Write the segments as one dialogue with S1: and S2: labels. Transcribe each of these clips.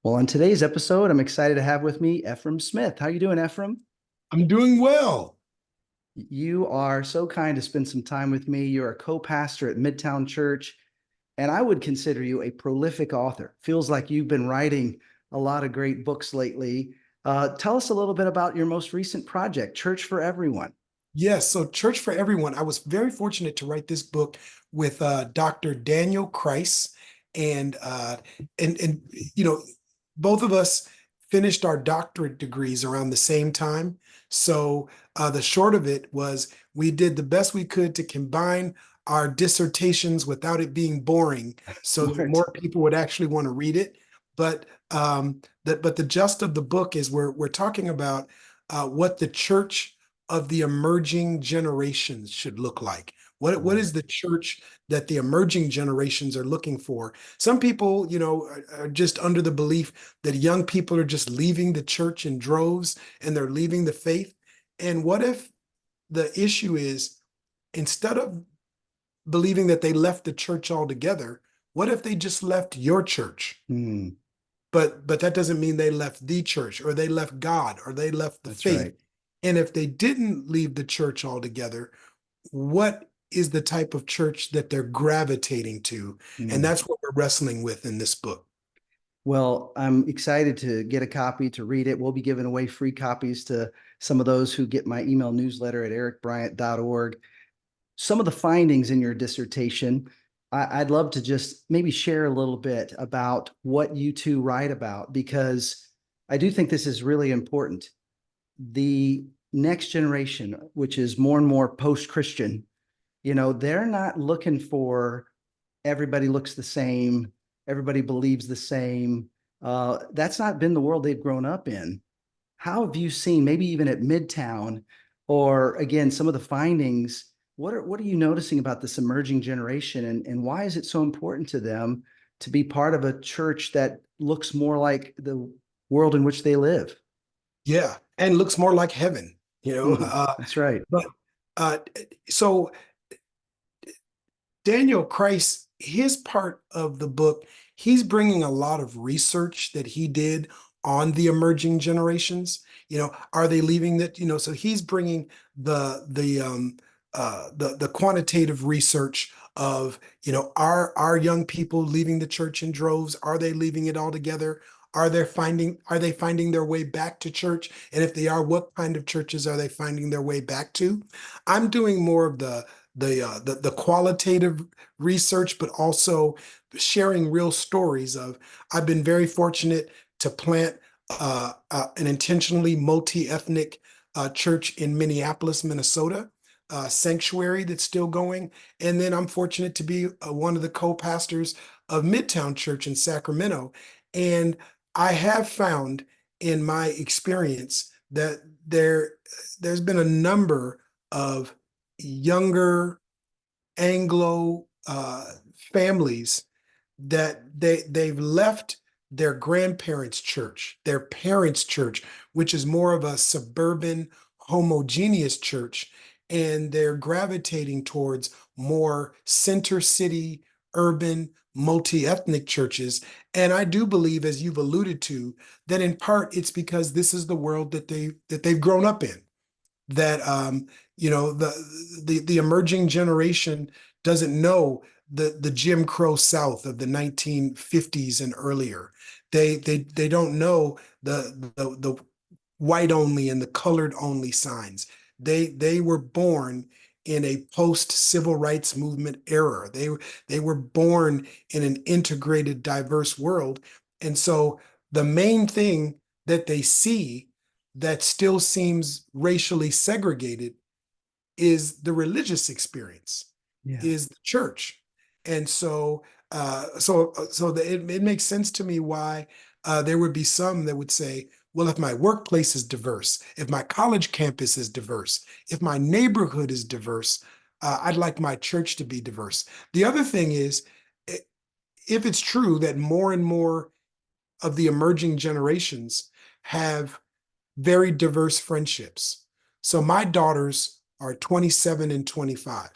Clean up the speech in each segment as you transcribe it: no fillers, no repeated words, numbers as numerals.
S1: Well, on today's episode, I'm excited to have with me Efrem Smith. How you doing, Efrem?
S2: I'm doing well.
S1: You are so kind to spend some time with me. You're a co-pastor at Midtown Church, and I would consider you a prolific author. Feels like you've been writing a lot of great books lately. Tell us a little bit about your most recent project, Church for Everyone.
S2: Yes, so Church for Everyone. I was very fortunate to write this book with Dr. Daniel Kreiss, and and both of us finished our doctorate degrees around the same time. So the short of it was we did the best we could to combine our dissertations without it being boring, so that
S1: Smart.
S2: more people would actually want to read it. But the gist of the book is we're talking about what the church of the emerging generations should look like. What
S1: Love
S2: is
S1: it.
S2: the church that the emerging generations are looking for? Some people, are just under the belief that young people are just leaving the church in droves and they're leaving the faith. And what if the issue is, instead of believing that they left the church altogether, what if they just left your church?
S1: Hmm,
S2: But that doesn't mean they left the church, or they left God, or they left the
S1: that's
S2: faith.
S1: right.
S2: And if they didn't leave the church altogether, what is the type of church that they're gravitating to? And
S1: Hmm.
S2: that's what we're wrestling with in this book.
S1: Well, I'm excited to get a copy to read it. We'll be giving away free copies to some of those who get my email newsletter at ericbryant.org. Some of the findings in your dissertation, I'd love to just maybe share a little bit about what you two write about, because I do think this is really important. The next generation, which is more and more post-Christian, they're not looking for everybody looks the same, everybody believes the same. That's not been the world they've grown up in. How have you seen, maybe even at Midtown, or again, some of the findings? What are you noticing about this emerging generation, and why is it so important to them to be part of a church that looks more like the world in which they live?
S2: Yeah, and looks more like heaven,
S1: That's right.
S2: but uh, so Daniel Kreiss, his part of the book, he's bringing a lot of research that he did on the emerging generations. Are they leaving that? So he's bringing the quantitative research of, are young people leaving the church in droves? Are they leaving it altogether? Are they finding their way back to church? And if they are, what kind of churches are they finding their way back to? I'm doing more of the qualitative research, but also sharing real stories of. I've been very fortunate to plant an intentionally multi-ethnic church in Minneapolis, Minnesota, sanctuary that's still going. And then I'm fortunate to be one of the co-pastors of Midtown Church in Sacramento. And I have found in my experience that there's been a number of younger Anglo families that they've left their grandparents' church, their parents' church, which is more of a suburban, homogeneous church, and they're gravitating towards more center city, urban, multi-ethnic churches. And I do believe, as you've alluded to, that in part it's because this is the world that they've grown up in. That the emerging generation doesn't know the Jim Crow South of the 1950s and earlier. They don't know the white only and the colored only signs. They were born in a post civil rights movement era. They were born in an integrated, diverse world. And so the main thing that they see that still seems racially segregated is the religious experience,
S1: Yeah.
S2: is the church. And it makes sense to me why there would be some that would say, well, if my workplace is diverse, if my college campus is diverse, if my neighborhood is diverse, I'd like my church to be diverse. The other thing is, if it's true that more and more of the emerging generations have very diverse friendships. So my daughters are 27 and 25.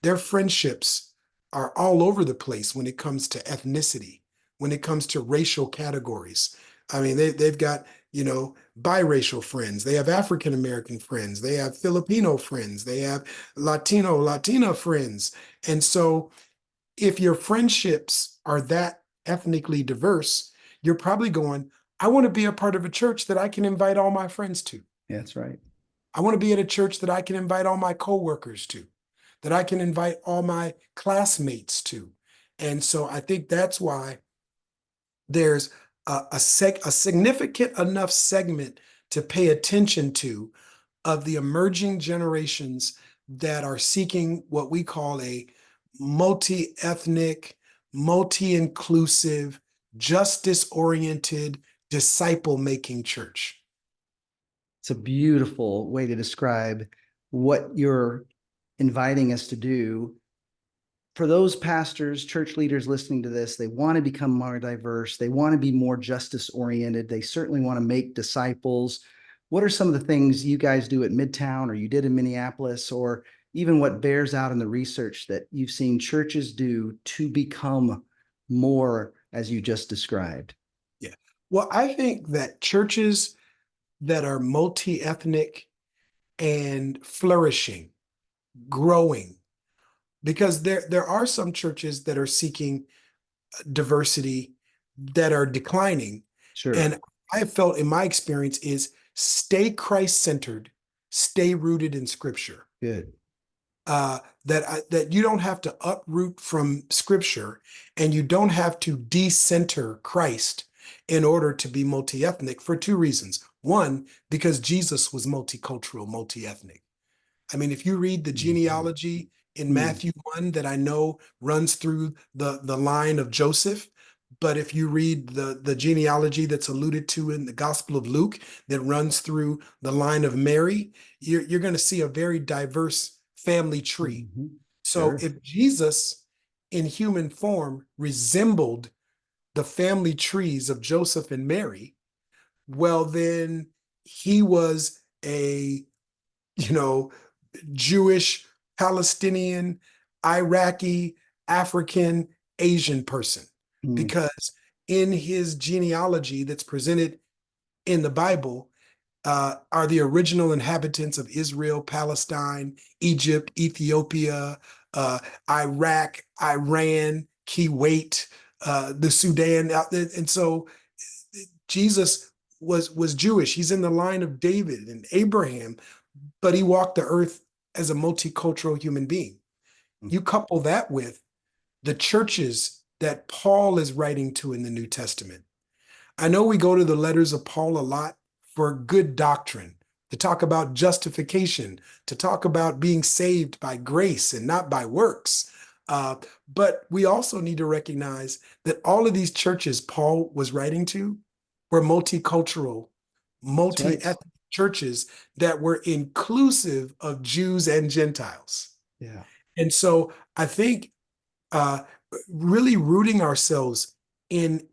S2: Their friendships are all over the place when it comes to ethnicity, when it comes to racial categories. I mean, they've got, biracial friends. They have African American friends. They have Filipino friends. They have Latina friends. And so if your friendships are that ethnically diverse, you're probably going, I want to be a part of a church that I can invite all my friends to.
S1: Yeah, that's right.
S2: I want to be at a church that I can invite all my coworkers to, that I can invite all my classmates to. And so I think that's why there's a significant enough segment to pay attention to of the emerging generations that are seeking what we call a multi-ethnic, multi-inclusive, justice-oriented, disciple-making church.
S1: It's a beautiful way to describe what you're inviting us to do. For those pastors, church leaders listening to this, they want to become more diverse. They want to be more justice oriented. They certainly want to make disciples. What are some of the things you guys do at Midtown or you did in Minneapolis, or even what bears out in the research that you've seen churches do to become more as you just described?
S2: Yeah. Well, I think that churches that are multi-ethnic and flourishing, growing, because there are some churches that are seeking diversity that are declining.
S1: Sure.
S2: And I have felt in my experience is stay Christ-centered, stay rooted in scripture.
S1: Good.
S2: That you don't have to uproot from scripture and you don't have to decenter Christ in order to be multi-ethnic for two reasons. One, because Jesus was multicultural, multi-ethnic. I mean, if you read the genealogy in Matthew 1 that I know runs through the line of Joseph, but if you read the genealogy that's alluded to in the Gospel of Luke that runs through the line of Mary, you're going to see a very diverse family tree. So
S1: Sure.
S2: if Jesus in human form resembled the family trees of Joseph and Mary, well, then he was a, you know, Jewish, Palestinian, Iraqi, African, Asian person.
S1: Mm.
S2: Because in his genealogy that's presented in the Bible are the original inhabitants of Israel, Palestine, Egypt, Ethiopia, Iraq, Iran, Kuwait, the Sudan. And so Jesus was Jewish. He's in the line of David and Abraham, but he walked the earth as a multicultural human being. You couple that with the churches that Paul is writing to in the New Testament. I know we go to the letters of Paul a lot for good doctrine, to talk about justification, to talk about being saved by grace and not by works. But we also need to recognize that all of these churches Paul was writing to were multicultural,
S1: Right.
S2: multi-ethnic churches that were inclusive of Jews and Gentiles.
S1: Yeah.
S2: And so I think uh, really rooting ourselves in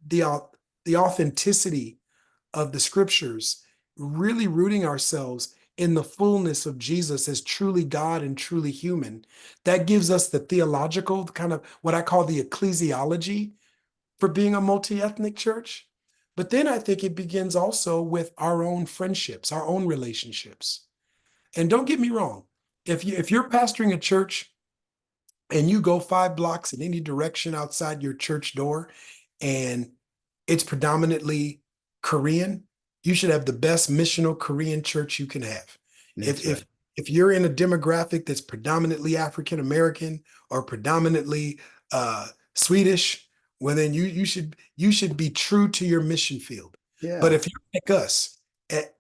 S2: the authenticity of the scriptures, really rooting ourselves in the fullness of Jesus as truly God and truly human, that gives us the theological kind of what I call the ecclesiology for being a multi-ethnic church. But then I think it begins also with our own friendships, our own relationships. And don't get me wrong, if you're pastoring a church and you go 5 blocks in any direction outside your church door and it's predominantly Korean, you should have the best missional Korean church you can have.
S1: That's
S2: If
S1: right.
S2: if you're in a demographic that's predominantly African American or predominantly Swedish, well then you should be true to your mission field. But
S1: Yeah.
S2: if you're like us at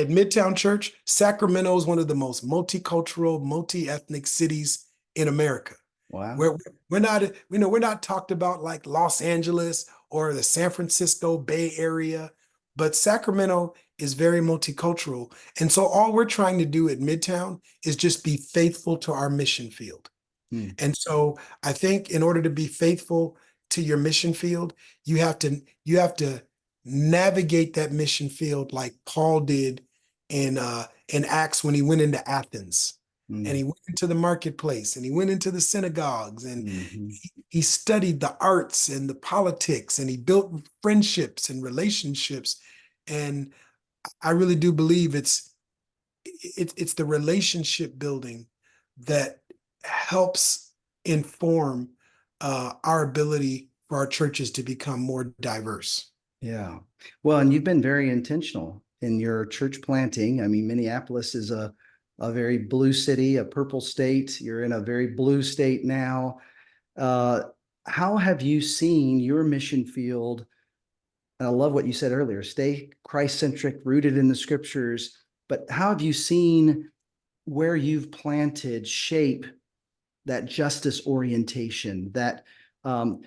S2: Midtown Church, Sacramento is one of the most multicultural, multi-ethnic cities in America.
S1: Wow.
S2: We're not talked about like Los Angeles or the San Francisco Bay Area, but Sacramento is very multicultural. And so all we're trying to do at Midtown is just be faithful to our mission field.
S1: Hmm.
S2: And so I think in order to be faithful to your mission field, you have to navigate that mission field like Paul did in Acts when he went into Athens. and he went into the marketplace and he went into the synagogues and
S1: Mhm.
S2: he studied the arts and the politics and he built friendships and relationships. And I really do believe it's the relationship building that helps inform our ability for our churches to become more diverse.
S1: Yeah. Well, and you've been very intentional in your church planting. I mean, Minneapolis is a very blue city, a purple state. You're in a very blue state now. Uh, how have you seen your mission field? And I love what you said earlier, stay Christ-centric, rooted in the scriptures. But how have you seen where you've planted shape that justice orientation, that um,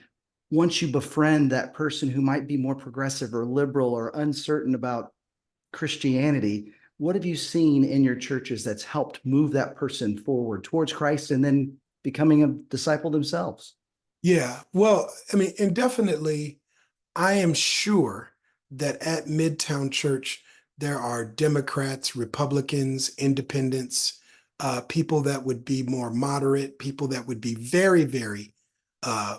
S1: once you befriend that person who might be more progressive or liberal or uncertain about Christianity, what have you seen in your churches that's helped move that person forward towards Christ and then becoming a disciple themselves?
S2: Yeah, well, I mean, and definitely I am sure that at Midtown Church, there are Democrats, Republicans, independents, people that would be more moderate, people that would be very, very uh,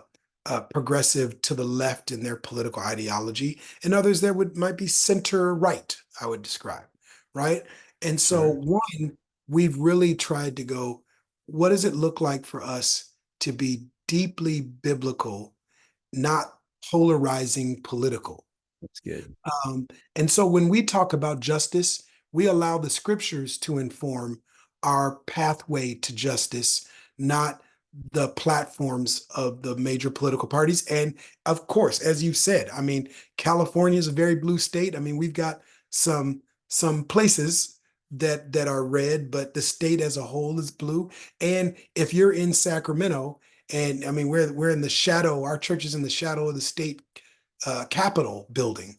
S2: progressive to the left in their political ideology, and others that would might be center right, I would describe, right? And so,
S1: Sure.
S2: one, we've really tried to go, what does it look like for us to be deeply biblical, not polarizing political?
S1: That's good.
S2: Um, and so when we talk about justice, we allow the scriptures to inform our pathway to justice, not the platforms of the major political parties. And of course, as you said, I mean, California is a very blue state. I mean, we've got some places that are red, but the state as a whole is blue. And if you're in Sacramento, and I mean, we're in the shadow, our church is in the shadow of the state Capitol building.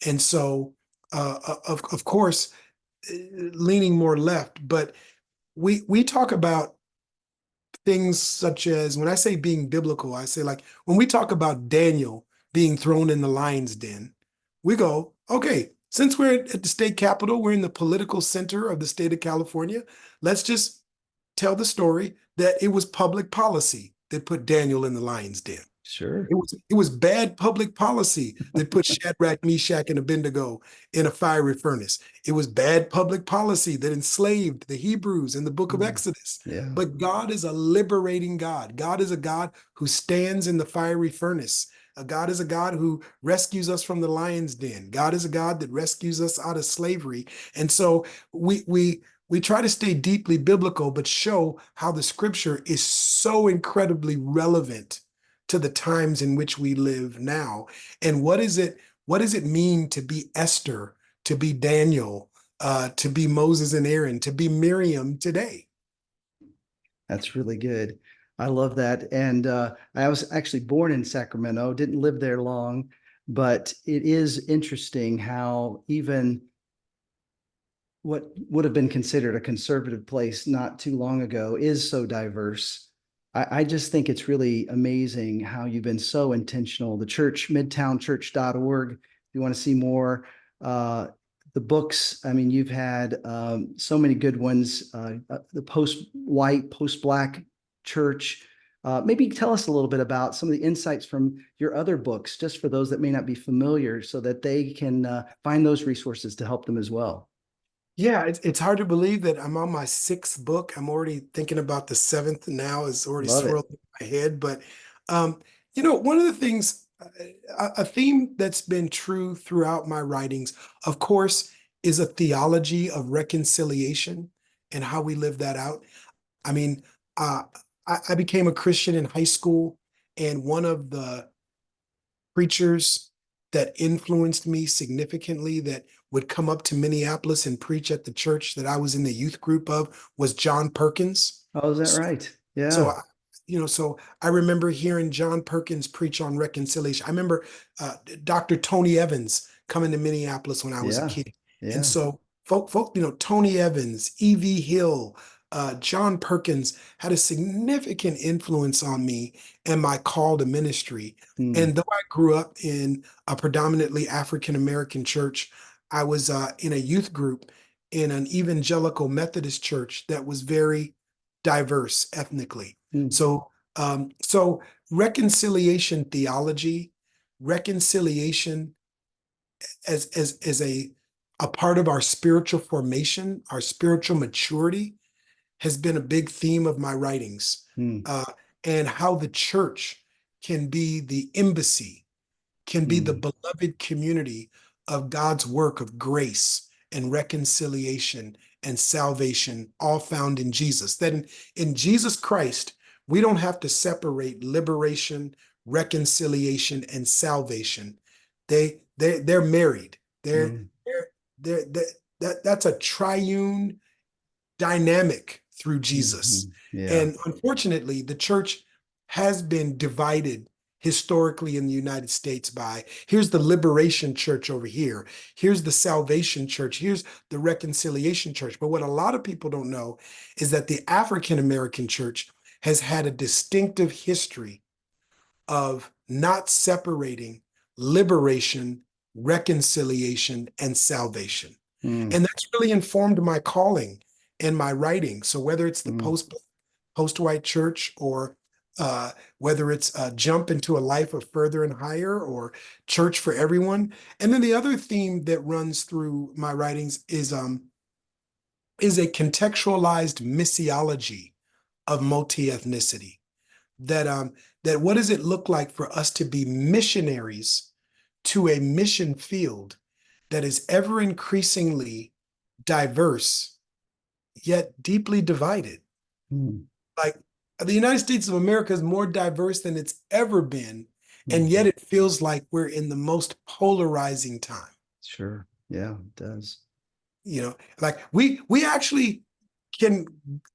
S2: And so, of course, leaning more left, but we talk about things such as when I say being biblical, I say like when we talk about Daniel being thrown in the lion's den, we go, okay, since we're at the state capitol, we're in the political center of the state of California, let's just tell the story that it was public policy that put Daniel in the lion's den.
S1: Sure.
S2: It was bad public policy that put Shadrach, Meshach, and Abednego in a fiery furnace. It was bad public policy that enslaved the Hebrews in the book of
S1: Mm.
S2: Exodus.
S1: Yeah.
S2: But God is a liberating God. God is a God who stands in the fiery furnace. God is a God who rescues us from the lion's den. God is a God that rescues us out of slavery. And so we try to stay deeply biblical, but show how the scripture is so incredibly relevant to the times in which we live now. And what does it mean to be Esther, to be Daniel, to be Moses and Aaron, to be Miriam today?
S1: That's really good. I love that. And I was actually born in Sacramento, didn't live there long, but it is interesting how even what would have been considered a conservative place not too long ago is so diverse. I just think it's really amazing how you've been so intentional. The church, midtownchurch.org, if you want to see more. Uh, the books, I mean, you've had so many good ones. The post-white, post-black church. Maybe tell us a little bit about some of the insights from your other books, just for those that may not be familiar, so that they can find those resources to help them as well.
S2: Yeah, it's hard to believe that I'm on my sixth book. I'm already thinking about the seventh now. It's already
S1: Love it.
S2: swirled in my head. But um, one of the things, a theme that's been true throughout my writings, of course, is a theology of reconciliation and how we live that out. I mean, uh, I became a Christian in high school, and one of the preachers that influenced me significantly that would come up to Minneapolis and preach at the church that I was in the youth group of was John Perkins.
S1: Oh, is that
S2: So,
S1: right?
S2: so
S1: Yeah.
S2: so I remember hearing John Perkins preach on reconciliation. I remember Dr. Tony Evans coming to Minneapolis when I was a
S1: Yeah.
S2: kid. And
S1: Yeah.
S2: so Tony Evans, E.V. Hill, John Perkins had a significant influence on me and my call to ministry.
S1: Hmm.
S2: And though I grew up in a predominantly African American church, I was in a youth group in an evangelical Methodist church that was very diverse ethnically.
S1: Mm.
S2: So reconciliation theology, reconciliation as a part of our spiritual formation, our spiritual maturity, has been a big theme of my writings,
S1: Mm.
S2: and how the church can be the embassy, can be the
S1: Mm.
S2: beloved community of God's work of grace and reconciliation and salvation, all found in Jesus. That in Jesus Christ, we don't have to separate liberation, reconciliation, and salvation. They're married.
S1: Mm.
S2: That's a triune dynamic through Jesus.
S1: Mhm. Yeah.
S2: And unfortunately, the church has been divided historically in the United States by here's the liberation church over here, here's the salvation church, here's the reconciliation church. But what a lot of people don't know is that the African American church has had a distinctive history of not separating liberation, reconciliation, and salvation.
S1: Mm.
S2: And that's really informed my calling and my writing. So whether it's the
S1: Mm.
S2: post-white church, or whether it's a jump into a life of further and higher, or church for everyone. And then the other theme that runs through my writings is a contextualized missiology of multi-ethnicity. That what does it look like for us to be missionaries to a mission field that is ever increasingly diverse, yet deeply divided?
S1: Mm.
S2: Like, the United States of America is more diverse than it's ever been, and yet
S1: Mhm.
S2: it feels like we're in the most polarizing time.
S1: Sure. Yeah, it does.
S2: Like we actually can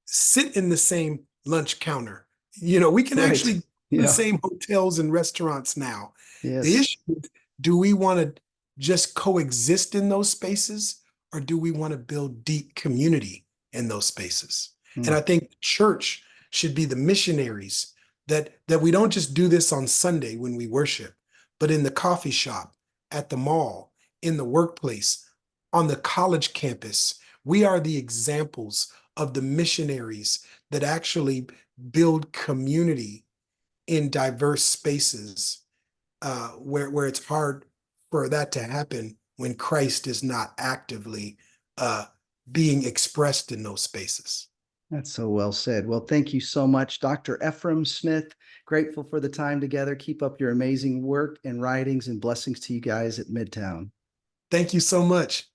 S2: sit in the same lunch counter. We can
S1: Right.
S2: actually go to the
S1: Yeah.
S2: same hotels and restaurants now. The
S1: Yes.
S2: issue is, do we want to just coexist in those spaces, or do we want to build deep community in those spaces? And
S1: Mm.
S2: I think the church should be the missionaries that we don't just do this on Sunday when we worship, but in the coffee shop, at the mall, in the workplace, on the college campus. We are the examples of the missionaries that actually build community in diverse spaces, where it's hard for that to happen when Christ is not actively being expressed in those spaces.
S1: That's so well said. Well, thank you so much, Dr. Efrem Smith. Grateful for the time together. Keep up your amazing work and writings, and blessings to you guys at Midtown.
S2: Thank you so much.